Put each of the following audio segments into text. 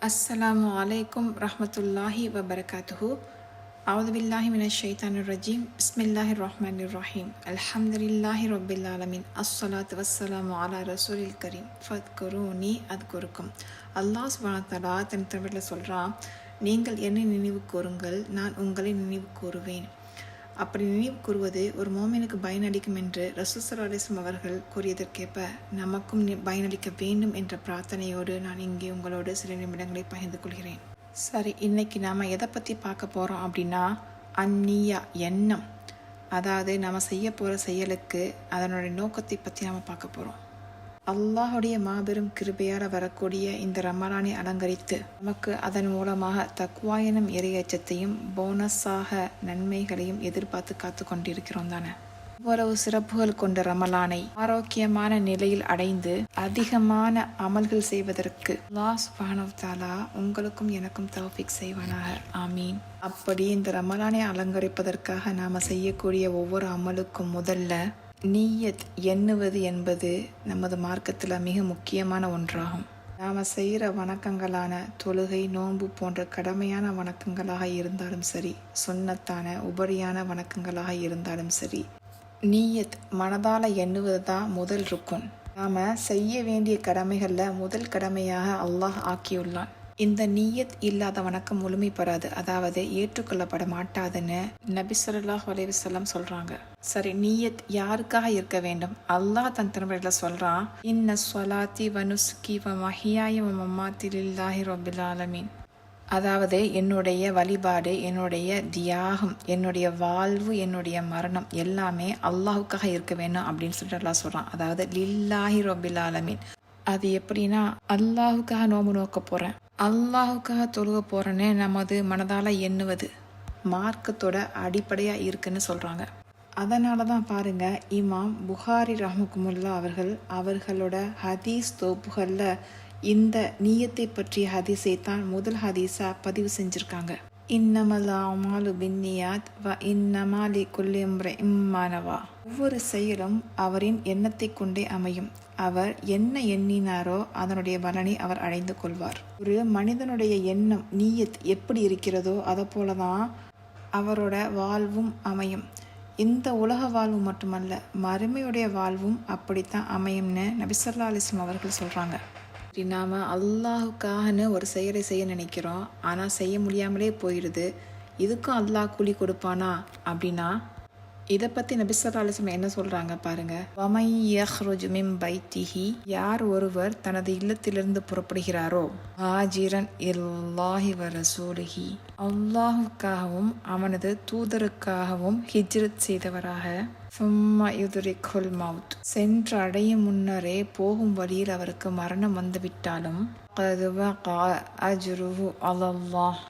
அஸ்ஸலாமு அலைக்கும் ரஹ்மத்துல்லாஹி வபரகாத்துஹு. அவுது பில்லாஹி மினஷ் ஷைத்தானிர் ரஜீம். பிஸ்மில்லாஹிர் ரஹ்மானிர் ரஹீம். அல்ஹம்துலில்லாஹி ரப்பில் ஆலமீன். அஸ்ஸலாத்து வஸ்ஸலாமு அலா ரசூலில் கரீம். ஃபத்குரூனி அத்குருக்கும். அல்லாஹ் சுப்ஹானஹு வ தஆலா தன் திருமறையில் சொல்கிறான், நீங்கள் என்னை நினைவு கூறுங்கள், நான் உங்களை நினைவு கூறுவேன். அப்படி நினைவு கூறுவது ஒரு மோமினுக்கு பயனளிக்கும் என்று ரசூல் ஸல்லல்லாஹு அலைஹி வஸல்லம் அவர்கள் கூறியதற்கேற்ப நமக்கும் பயனளிக்க வேண்டும் என்ற பிரார்த்தனையோடு நான் இங்கே உங்களோடு சில நிமிடங்களை பகிர்ந்து கொள்கிறேன். சரி, இன்னைக்கு நாம் எதை பற்றி பார்க்க போகிறோம் அப்படின்னா, அந்நியா, எண்ணம். அதாவது நம்ம செய்ய போகிற செயலுக்கு அதனுடைய நோக்கத்தை பற்றி நாம் பார்க்க போகிறோம். அல்லாஹுடைய மாபெரும் கிருபையால் வரக்கூடிய இந்த ரமலானை அலங்கரித்து நமக்கு அதன் மூலமாக தக்வா எனும் இறையச்சத்தையும் போனஸாக நன்மைகளையும் எதிர்பார்த்து காத்து கொண்டிருக்கிறோம் தானே. இவ்வளவு சிறப்புகள் கொண்ட ரமலானை ஆரோக்கியமான நிலையில் அடைந்து அதிகமான அமல்கள் செய்வதற்கு அல்லாஹ் சுப்ஹானஹு வ தஆலா உங்களுக்கும் எனக்கும் தௌஃபீக் செய்வானாக, ஆமீன். அப்படி இந்த ரமலானை அலங்கரிப்பதற்காக நாம செய்யக்கூடிய ஒவ்வொரு அமலுக்கும் முதல்ல நீயத் எண்ணுவது என்பது நமது மார்க்கத்தில் மிக முக்கியமான ஒன்றாகும். நாம் செய்கிற வணக்கங்களான தொழுகை, நோன்பு போன்ற கடமையான வணக்கங்களாக இருந்தாலும் சரி, சுன்னத்தான உபரியான வணக்கங்களாக இருந்தாலும் சரி, நீயத் மனதால் எண்ணுவது தான் முதல் ருக்குன். நாம் செய்ய வேண்டிய கடமைகளில் முதல் கடமையாக அல்லாஹ் ஆக்கியுள்ளான். இந்த நீயத் இல்லாத வணக்கம் முழுமை பெறாது, அதாவது ஏற்றுக்கொள்ளப்பட மாட்டாதுன்னு நபி ஸல்லல்லாஹு அலைஹி வஸல்லம் சொல்றாங்க. சரி, நீயத் யாருக்காக இருக்க வேண்டும்? அல்லாஹ் தன் திருமறையில் சொல்றான், இன்ன ஸலாத்தி வ நுஸ்கி வ மஹ்யாய வ மமாத்தி லில்லாஹி ரப்பில் ஆலமீன். அதாவது என்னுடைய வழிபாடு, என்னுடைய தியாகம், என்னுடைய வாழ்வு, என்னுடைய மரணம் எல்லாமே அல்லாஹுக்காக இருக்க வேணும் அப்படின்னு சொல்லிட்டு அல்லாஹ் சொல்றான். அதாவது லில்லாஹி ரப்பில் ஆலமீன். அது எப்படின்னா, அல்லாஹுக்காக நோம்பு நோக்க போகிறேன், அல்லாஹுக்காக தொழுக போகிறேன்னு நமது மனதால் எண்ணுவது மார்க்கத்தோட அடிப்படையாக இருக்குன்னு சொல்கிறாங்க. அதனால தான் பாருங்க, இமாம் புகாரி ரஹ்மகுமுல்லா அவர்களோட ஹதீஸ் தொகுப்புகளில் இந்த நீயத்தை பற்றிய ஹதீஸை தான் முதல் ஹதீஸாக பதிவு செஞ்சுருக்காங்க. இன்னமல் அமாலு பின்னியாத் வ இன்னமா லிகுல்லி இம்ரிஇம் மா நவா. ஒவ்வொரு செயலும் அவரின் எண்ணத்தை கொண்டே அமையும். அவர் என்ன எண்ணினாரோ அதனுடைய பலனை அவர் அடைந்து கொள்வார். ஒரு மனிதனுடைய எண்ணம், நீயத் எப்படி இருக்கிறதோ அதை போல தான் அவரோட வாழ்வும் அமையும். இந்த உலக வாழ்வு மட்டுமல்ல, மறுமையுடைய வாழ்வும் அப்படித்தான் அமையும்னு நபி ஸல்லல்லாஹு அலைஹி வஸல்லம் அவர்கள் சொல்கிறாங்க. நாம் அல்லாஹுக்காகனு ஒரு செயலை செய்ய நினைக்கிறோம், ஆனால் செய்ய முடியாமலே போயிடுது. இதுக்கும் அல்லாஹ் கூலி கொடுப்பானா அப்படின்னா, இதை பற்றி நபி ஸல்லல்லாஹு அலைஹி வஸல்லம் என்ன சொல்கிறாங்க பாருங்க. வமை யஹ்ருஜு மின் பைத்திஹி, யார் ஒருவர் தனது இல்லத்திலிருந்து புறப்படுகிறாரோ, ஹாஜிரன் இல்லாஹி வ ரசூலிஹி, அல்லாஹுக்காகவும் அவனது தூதருக்காகவும் ஹிஜ்ரத் செய்தவராக, சும்மா யுதுரிக்குல் மவுத், சென்று அடையும் முன்னரே போகும் வழியில் அவருக்கு மரணம் வந்துவிட்டாலும், அஜ்ருஹு அலல்லாஹ்,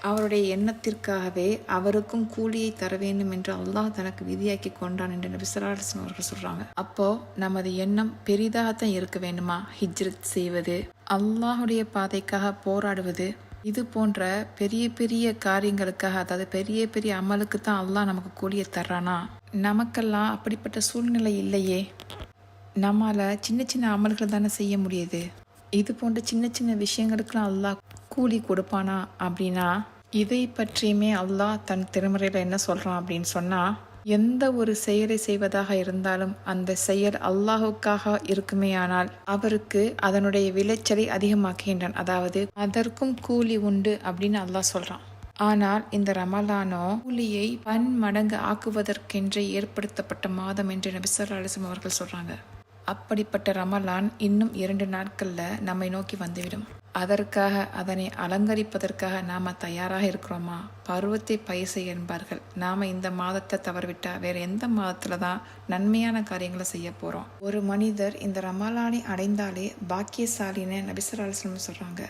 அவருடைய எண்ணத்திற்காகவே அவருக்கும் கூலியை தர வேண்டும் என்று அல்லாஹ் தனக்கு விதியாக்கி கொண்டான் என்று நபி ஸல்லல்லாஹு அலைஹி வஸல்லம் அவர்கள் சொல்றாங்க. அப்போ நமது எண்ணம் பெரிதாகத்தான் இருக்க வேண்டுமா? ஹிஜ்ரத் செய்வது, அல்லாஹுடைய பாதைக்காக போராடுவது, இது போன்ற பெரிய பெரிய காரியங்களுக்காக, அதாவது பெரிய பெரிய அமலுக்கு தான் அல்லாஹ் நமக்கு கூலியை தர்றானா? நமக்கெல்லாம் அப்படிப்பட்ட சூழ்நிலை இல்லையே. நம்மால் சின்ன சின்ன அமல்கள் தானே செய்ய முடியுது. இது போன்ற சின்ன சின்ன விஷயங்களுக்கெல்லாம் அல்லாஹ் கூலி கொடுப்பானா அப்படின்னா, இதை பற்றியுமே அல்லாஹ் தன் திருமறையில் என்ன சொல்கிறான் அப்படின்னு சொன்னால், எந்த ஒரு செயலை செய்வதாக இருந்தாலும் அந்த செயல் அல்லாஹுக்காக இருக்குமே ஆனால் அவருக்கு அதனுடைய விளைச்சலை அதிகமாக்குகின்றான், அதாவது அதற்கும் கூலி உண்டு அப்படின்னு அல்லாஹ் சொல்கிறான். ஆனால் இந்த ரமலானோ கூலியை பன்மடங்கு ஆக்குவதற்கென்றே ஏற்படுத்தப்பட்ட மாதம் என்று நபி ஸல்லல்லாஹு அலைஹி வஸல்லம் அவர்கள் சொல்கிறாங்க. அப்படிப்பட்ட ரமலான் இன்னும் 2 நாட்களில் நம்மை நோக்கி வந்துவிடும். அதற்காக, அதனை அலங்கரிப்பதற்காக நாம் தயாராக இருக்கிறோமா? பருவத்தை பயிசை என்பார்கள். நாம் இந்த மாதத்தை தவறவிட்டா வேற எந்த மாதத்தில் தான் நன்மையான காரியங்களை செய்ய போகிறோம்? ஒரு மனிதர் இந்த ரமலானை அடைந்தாலே பாக்கியசாலின்னு நபி ஸல்லல்லாஹு அலைஹி வஸல்லம் சொல்கிறாங்க.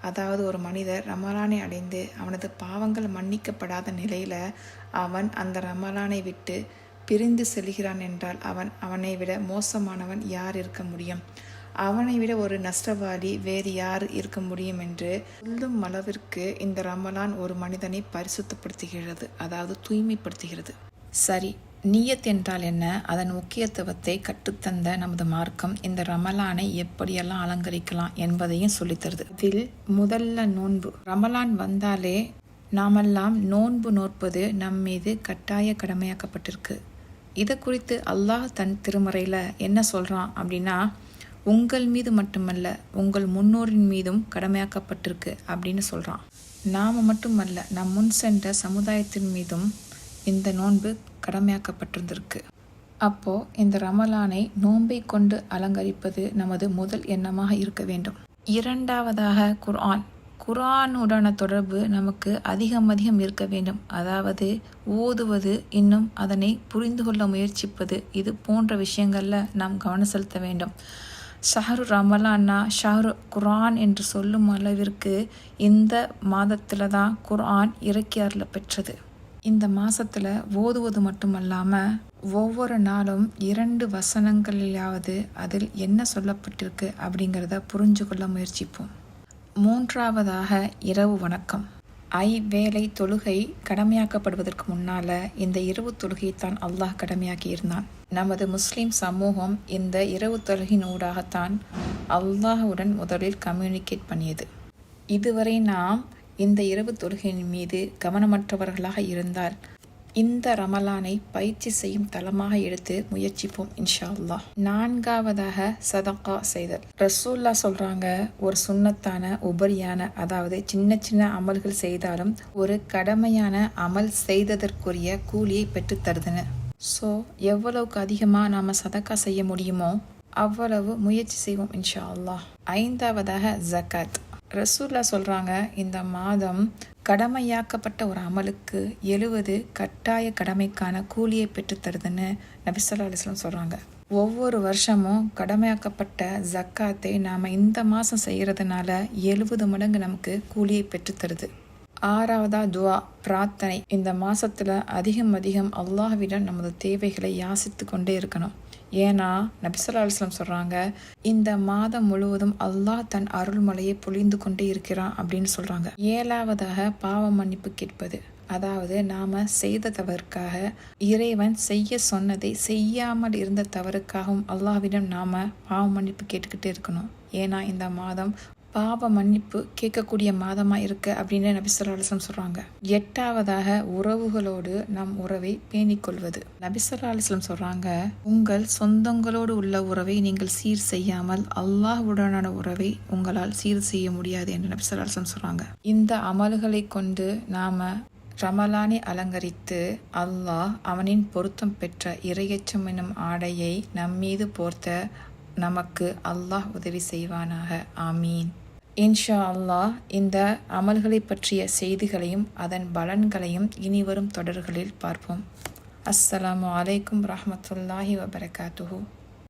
அதாவது ஒரு மனிதர் ரமலானை அடைந்து அவனது பாவங்கள் மன்னிக்கப்படாத நிலையில் அவன் அந்த ரமலானை விட்டு பிரிந்து செல்கிறான் என்றால் அவனை விட மோசமானவன் யார் இருக்க முடியும்? அவனை விட ஒரு நஷ்டவாளி வேறு யார் இருக்க முடியும் என்று சொல்லும் அளவிற்கு இந்த ரமலான் ஒரு மனிதனை பரிசுத்தப்படுத்துகிறது, அதாவது தூய்மைப்படுத்துகிறது. சரி, நியத் என்றால் என்ன, அதன் முக்கியத்துவத்தை கற்றுத்தந்த நமது மார்க்கம் இந்த ரமலானை எப்படியெல்லாம் அலங்கரிக்கலாம் என்பதையும் சொல்லித்தருது. இதில் முதல்ல நோன்பு. ரமலான் வந்தாலே நாமெல்லாம் நோன்பு நோற்பது நம் மீது கட்டாய கடமையாக்கப்பட்டிருக்கு. இதை குறித்து அல்லாஹ் தன் திருமறையில் என்ன சொல்கிறான் அப்படின்னா, உங்கள் மீது மட்டுமல்ல உங்கள் முன்னோரின் மீதும் கடமையாக்கப்பட்டிருக்கு அப்படின்னு சொல்கிறான். நாம் மட்டுமல்ல, நம் முன் சென்ற சமுதாயத்தின் மீதும் இந்த நோன்பு கடமையாக்கப்பட்டிருந்திருக்கு. அப்போது இந்த ரமலானை நோன்பை கொண்டு அலங்கரிப்பது நமது முதல் எண்ணமாக இருக்க வேண்டும். இரண்டாவதாக குர்ஆனுடான தொடர்பு நமக்கு அதிகம் இருக்க வேண்டும். அதாவது ஓதுவது, இன்னும் அதனை புரிந்து கொள்ள முயற்சிப்பது, இது போன்ற விஷயங்களில் நாம் கவனம் செலுத்த வேண்டும். ஷஹரு ரமலான்னா ஷஹரு குர்ஆன் என்று சொல்லும் அளவிற்கு இந்த மாதத்தில் தான் குர்ஆன் இறக்கி அருள பெற்றது. இந்த மாதத்தில் ஓதுவது மட்டுமல்லாமல் ஒவ்வொரு நாளும் 2 வசனங்களிலாவது அதில் என்ன சொல்லப்பட்டிருக்கு அப்படிங்கிறத புரிஞ்சு கொள்ள முயற்சிப்போம். மூன்றாவதாக இரவு வணக்கம். வேளை தொழுகை கடமையாக்கப்படுவதற்கு முன்னால் இந்த இரவு தொழுகையை தான் அல்லாஹ் கடமையாக்கி இருந்தான். நமது முஸ்லிம் சமூகம் இந்த இரவு தொழுகையின் ஊடாகத்தான் அல்லாஹுடன் முதலில் கம்யூனிகேட் பண்ணியது. இதுவரை நாம் இந்த இரவு தொழுகையின் மீது கவனமற்றவர்களாக இருந்தால் இந்த ரமலானை பயிற்சி செய்யும் தளமாக எடுத்து முயற்சிப்போம் இன்ஷா அல்லாஹ். நான்காவதாக சதகா செய்தல். ரசூல்லா சொல்றாங்க, ஒரு சுன்னத்தான உபரியான, அதாவது சின்ன அமல்கள் செய்தாலும் ஒரு கடமையான அமல் செய்ததற்குரிய கூலியை பெற்று தருதுன்னு. ஸோ எவ்வளவுக்கு அதிகமாக நாம் சதகா செய்ய முடியுமோ அவ்வளவு முயற்சி செய்வோம் இன்ஷா அல்லாஹ். ஐந்தாவதாக ஜகாத். ரசூல்லா சொல்கிறாங்க, இந்த மாதம் கடமையாக்கப்பட்ட ஒரு அமலுக்கு 70 கட்டாய கடமைக்கான கூலியை பெற்று தருதுன்னு நபி ஸல்லல்லாஹு அலைஹி வஸல்லம் சொல்கிறாங்க. ஒவ்வொரு வருஷமும் கடமையாக்கப்பட்ட ஜக்காத்தை நாம் இந்த மாதம் செய்கிறதுனால 70 மடங்கு நமக்கு கூலியை பெற்று தருது. ஆறாவதா துவா, பிரார்த்தனை. இந்த மாதத்தில் அதிகம் அல்லாஹ்விடம் நமது தேவைகளை யாசித்து கொண்டே இருக்கணும். ஏன்னா நபி ஸல்லல்லாஹு அலைஹி வஸல்லம் சொல்கிறாங்க, இந்த மாதம் முழுவதும் அல்லாஹ் தன் அருள்மலையை பொழிந்து கொண்டே இருக்கிறான் அப்படின்னு சொல்கிறாங்க. ஏழாவதாக பாவ மன்னிப்பு கேட்பது. அதாவது நாம் செய்த தவறுக்காக, இறைவன் செய்ய சொன்னதை செய்யாமல் இருந்த தவறுக்காகவும் அல்லாஹ்விடம் நாம் பாவ மன்னிப்பு கேட்டுக்கிட்டே இருக்கணும். ஏன்னா இந்த மாதம் பாவ மன்னிப்பு கேட்கக்கூடிய மாதமாக இருக்கு அப்படின்னு நபி ஸல்லல்லாஹு அலைஹி வஸல்லம் சொல்கிறாங்க. எட்டாவதாக உறவுகளோடு நம் உறவை பேணிக்கொள்வது. நபி ஸல்லல்லாஹு அலைஹி வஸல்லம் சொல்கிறாங்க, உங்கள் சொந்தங்களோடு உள்ள உறவை நீங்கள் சீர் செய்யாமல் அல்லாஹ்வுடனான உறவை உங்களால் சீர் செய்ய முடியாது என்று நபி ஸல்லல்லாஹு அலைஹி வஸல்லம் சொல்கிறாங்க. இந்த அமல்களை கொண்டு நாம் ரமலானை அலங்கரித்து அல்லாஹ் அவனின் பொருத்தம் பெற்ற இறையச்சம் என்னும் ஆடையை நம்மீது போர்த்த நமக்கு அல்லாஹ் உதவி செய்வானாக. ஆமீன். இன்ஷா அல்லாஹ் இந்த அமல்களை பற்றிய செய்திகளையும் அதன் பலன்களையும் இனிவரும் தொடர்களில் பார்ப்போம். அஸ்ஸலாமு அலைக்கும் ரஹ்மத்துல்லாஹி வபரகாத்துஹு.